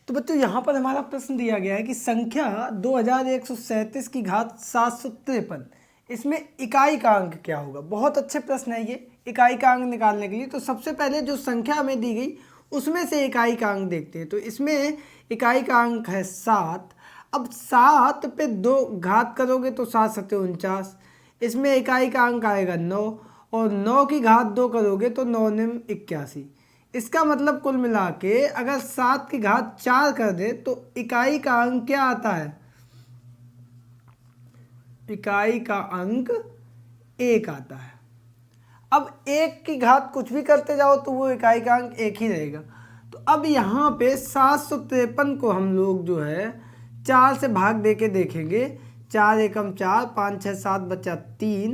तो बच्चों यहाँ पर हमारा प्रश्न दिया गया है कि संख्या 2137 की घात 753, इसमें इकाई का अंक क्या होगा। बहुत अच्छे प्रश्न है ये इकाई का अंक निकालने के लिए। तो सबसे पहले जो संख्या हमें दी गई उसमें से इकाई का अंक देखते हैं। तो इसमें इकाई का अंक है 7। अब 7 पे 2 घात करोगे तो 7 सत्ते 49, इसमें इकाई का अंक आएगा 9, और 9 की घात 2 करोगे तो 9 निम 81। इसका मतलब कुल मिला के अगर 7 की घात 4 कर दे तो इकाई का अंक क्या आता है, इकाई का अंक 1 आता है। अब 1 की घात कुछ भी करते जाओ तो वो इकाई का अंक 1 ही रहेगा। तो अब यहाँ पे 753 को हम लोग जो है 4 से भाग दे के देखेंगे। 4 एकम 4, 5 6 7 बचा 3,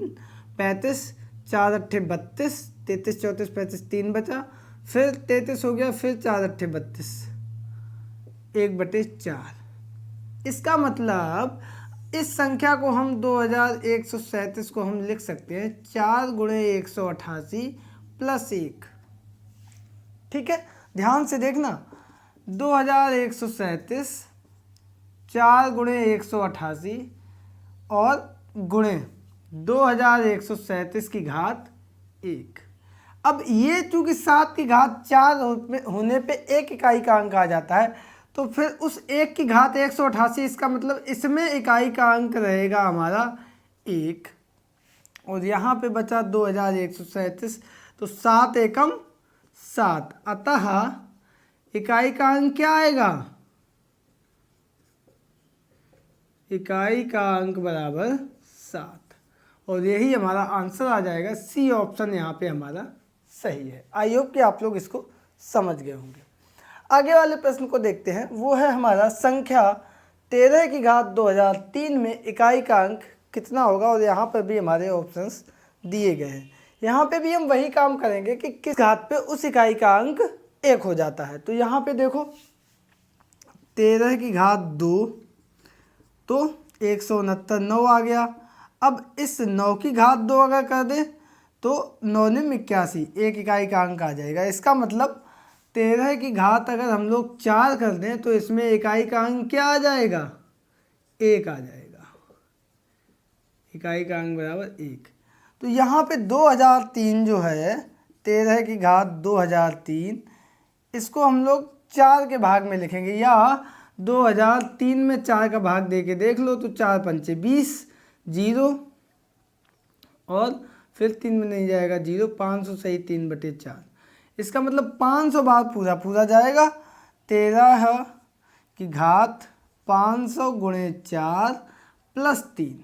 35, 4 अट्ठे 32, 33 34 35 3 बचा, फिर 33 हो गया, फिर 4 अट्ठे 32, 1/4। इसका मतलब इस संख्या को हम 2137 को हम लिख सकते हैं 4 गुणे 188 प्लस 1। ठीक है, ध्यान से देखना, 2137 4 गुणे 188 और गुणे 2137 की घात 1। अब ये चूंकि 7 की घात 4 होने पे 1 इकाई का अंक आ जाता है, तो फिर उस 1 की घात 188, इसका मतलब इसमें इकाई का अंक रहेगा हमारा 1। और यहाँ पे बचा 2137, तो 7 एकम 7, अतः इकाई का अंक क्या आएगा, इकाई का अंक बराबर 7। और यही हमारा आंसर आ जाएगा, सी ऑप्शन यहाँ पे हमारा सही है। आई होप कि आप लोग इसको समझ गए होंगे। आगे वाले प्रश्न को देखते हैं, वो है हमारा संख्या 13 की घात 2003 में इकाई का अंक कितना होगा। और यहाँ पर भी हमारे ऑप्शंस दिए गए हैं। यहाँ पे भी हम वही काम करेंगे कि किस घात पे उस इकाई का अंक 1 हो जाता है। तो यहाँ पे देखो 13 की घात 2 तो 169 9 आ गया। अब इस 9 की घात 2 अगर कर दे तो 9 निम 81, 1 इकाई का अंक आ जाएगा। इसका मतलब 13 की घात अगर हम लोग 4 कर दें तो इसमें इकाई का अंक क्या आ जाएगा, 1 आ जाएगा। इकाई का अंक बराबर 1। तो यहाँ पे 2003 जो है 13 की घात 2003, इसको हम लोग 4 के भाग में लिखेंगे, या 2003 में 4 का भाग दे के देख लो। तो 4 पंचे 20, 0 और फिर 3 में नहीं जाएगा 0, 500 सही 3/4। इसका मतलब 500 बार पूरा पूरा जाएगा। 13 की घात 500 गुणे 4 प्लस 3।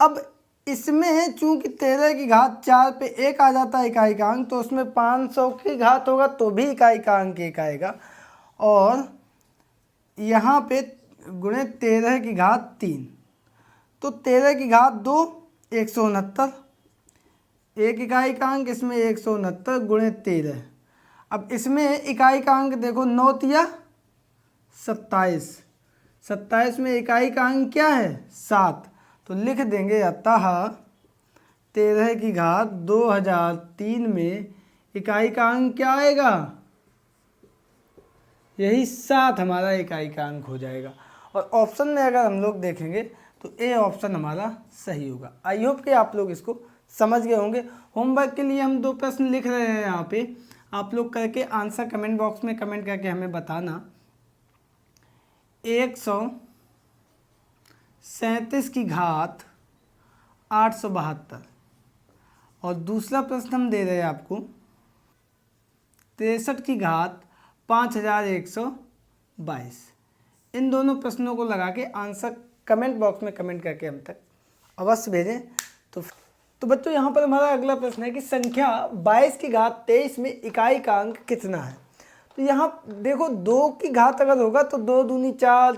अब इसमें चूंकि 13 की घात 4 पे 1 आ जाता है इकाई का अंक, तो उसमें 500 की घात होगा तो भी इकाई का अंक 1 आएगा। और यहाँ पे गुणे 13 की घात 3, तो 13 की घात 2 169, 1 इकाई का अंक, इसमें 169 गुणे 13। अब इसमें इकाई का अंक देखो 9 तिया 27, 27 में इकाई का अंक क्या है 7। तो लिख देंगे अतः 13 की घात 2003 में इकाई का अंक क्या आएगा, यही 7 हमारा इकाई का अंक हो जाएगा। और ऑप्शन में अगर हम लोग देखेंगे तो ए ऑप्शन हमारा सही होगा। आई होप कि आप लोग इसको समझ गए होंगे। होमवर्क के लिए हम 2 प्रश्न लिख रहे हैं यहाँ पे, आप लोग करके आंसर कमेंट बॉक्स में कमेंट करके हमें बताना। 137 की घात 872, और दूसरा प्रश्न हम दे रहे हैं आपको 63 की घात 5122। इन दोनों प्रश्नों को लगा के आंसर कमेंट बॉक्स में कमेंट करके हम तक अवश्य भेजें। तो बच्चों यहाँ पर हमारा अगला प्रश्न है कि संख्या 22 की घात 23 में इकाई का अंक कितना है। तो यहाँ देखो 2 की घात अगर होगा तो 2 दूनी 4,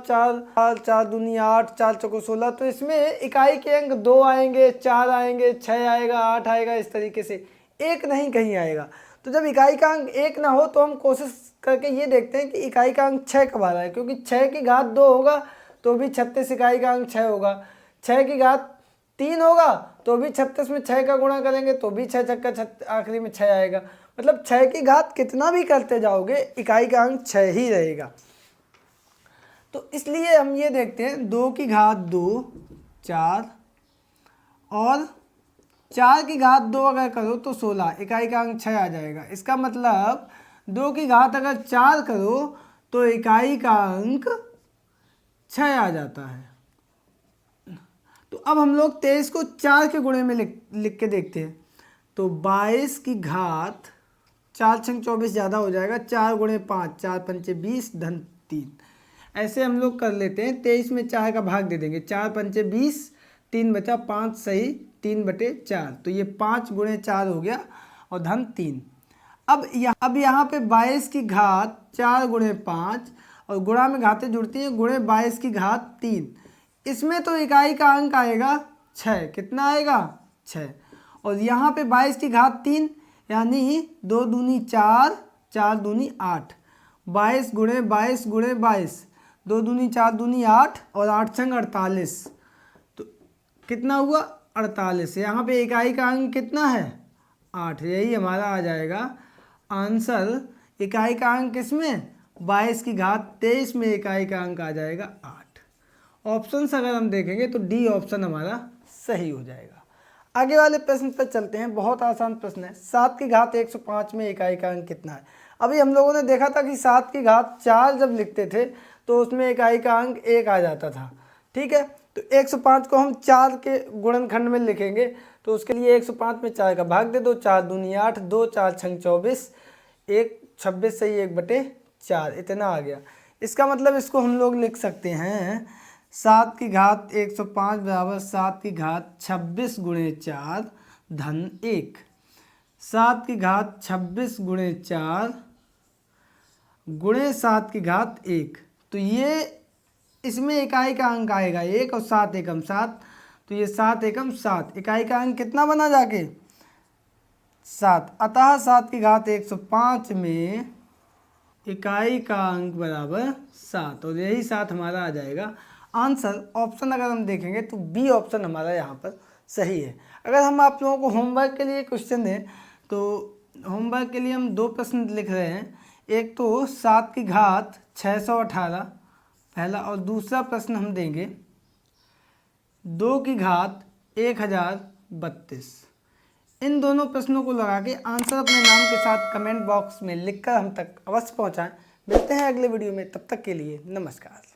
4 दूनी 8, 4 चौको 16। तो इसमें इकाई के अंक 2 आएंगे, 4 आएंगे, 6 आएगा, 8 आएगा, इस तरीके से 1 नहीं कहीं आएगा। तो जब इकाई का अंक 1 ना हो तो हम कोशिश करके ये देखते हैं कि इकाई का अंक 6 कब आ रहा है, क्योंकि 6 की घात 2 होगा तो भी 36 इकाई का अंक 6 होगा। 6 की घात 3 होगा तो भी 36 में 6 का गुणा करेंगे तो भी 6 छक्का आखिरी में 6 आएगा। मतलब 6 की घात कितना भी करते जाओगे इकाई का अंक 6 ही रहेगा। तो इसलिए हम ये देखते हैं 2 की घात 2 4 और 4 की घात 2 अगर करो तो 16, इकाई का अंक 6 आ जाएगा। इसका मतलब 2 की घात अगर 4 करो तो इकाई का अंक 6 आ जाता है। तो अब हम लोग 23 को 4 के गुणे में लिख के देखते हैं। तो 22 की घात 4 छंग 24 ज़्यादा हो जाएगा, 4 गुणे 5 4 पंचे 20 धन 3। ऐसे हम लोग कर लेते हैं, 23 में 4 का भाग दे देंगे, 4 पंचे 20, 3 बचा 5 सही 3/4, तो ये 5 गुणे 4 हो गया और धन 3। अब यहाँ पे 22 की घात 4 गुणे 5 और गुणा में घातें जुड़ती हैं, गुणे 22 की घात 3। इसमें तो इकाई का अंक आएगा 6, कितना आएगा 6। और यहाँ पे 22 की घात 3 यानी 2 दूनी 4 4 दूनी 8, 22 गुणे 22 गुणे 22, 2 दूनी 4 दूनी 8 और 8 छंग 48, तो कितना हुआ 48। यहाँ पे इकाई का अंक कितना है 8, यही हमारा आ जाएगा आंसर। इकाई का अंक किसमें 22 की घात 23 में इकाई का अंक आ जाएगा 8। ऑप्शन अगर हम देखेंगे तो डी ऑप्शन हमारा सही हो जाएगा। आगे वाले प्रश्न पर चलते हैं, बहुत आसान प्रश्न है। 7 की घात 105 में इकाई का अंक कितना है। अभी हम लोगों ने देखा था कि 7 की घात 4 जब लिखते थे तो उसमें इकाई का अंक 1 आ जाता था, ठीक है। तो 105 को हम 4 के गुणनखंड में लिखेंगे, तो उसके लिए 105 में 4 का भाग दे दो, 4 दूनी 8, 2 4 छंग 24, 1 26 सही 1/4, इतना आ गया। इसका मतलब इसको हम लोग लिख सकते हैं 7 की घात 105 बराबर 7 की घात 26 गुणे 4 धन 1। 7 की घात 26 गुणे 4 गुणे 7 की घात 1, तो ये इसमें इकाई का अंक आएगा 1 और 7 एकम 7, तो ये 7 एकम 7, इकाई का अंक कितना बना जाके 7। अतः 7 की घात 105 में इकाई का अंक बराबर 7, और यही 7 हमारा आ जाएगा आंसर। ऑप्शन अगर हम देखेंगे तो बी ऑप्शन हमारा यहाँ पर सही है। अगर हम आप लोगों को होमवर्क के लिए क्वेश्चन दें तो होमवर्क के लिए हम 2 प्रश्न लिख रहे हैं। एक तो 7 की घात 618 पहला, और दूसरा प्रश्न हम देंगे 2 की घात 1032। इन दोनों प्रश्नों को लगा के आंसर अपने नाम के साथ कमेंट बॉक्स में लिखकर हम तक अवश्य पहुँचाएँ। मिलते हैं अगले वीडियो में, तब तक के लिए नमस्कार।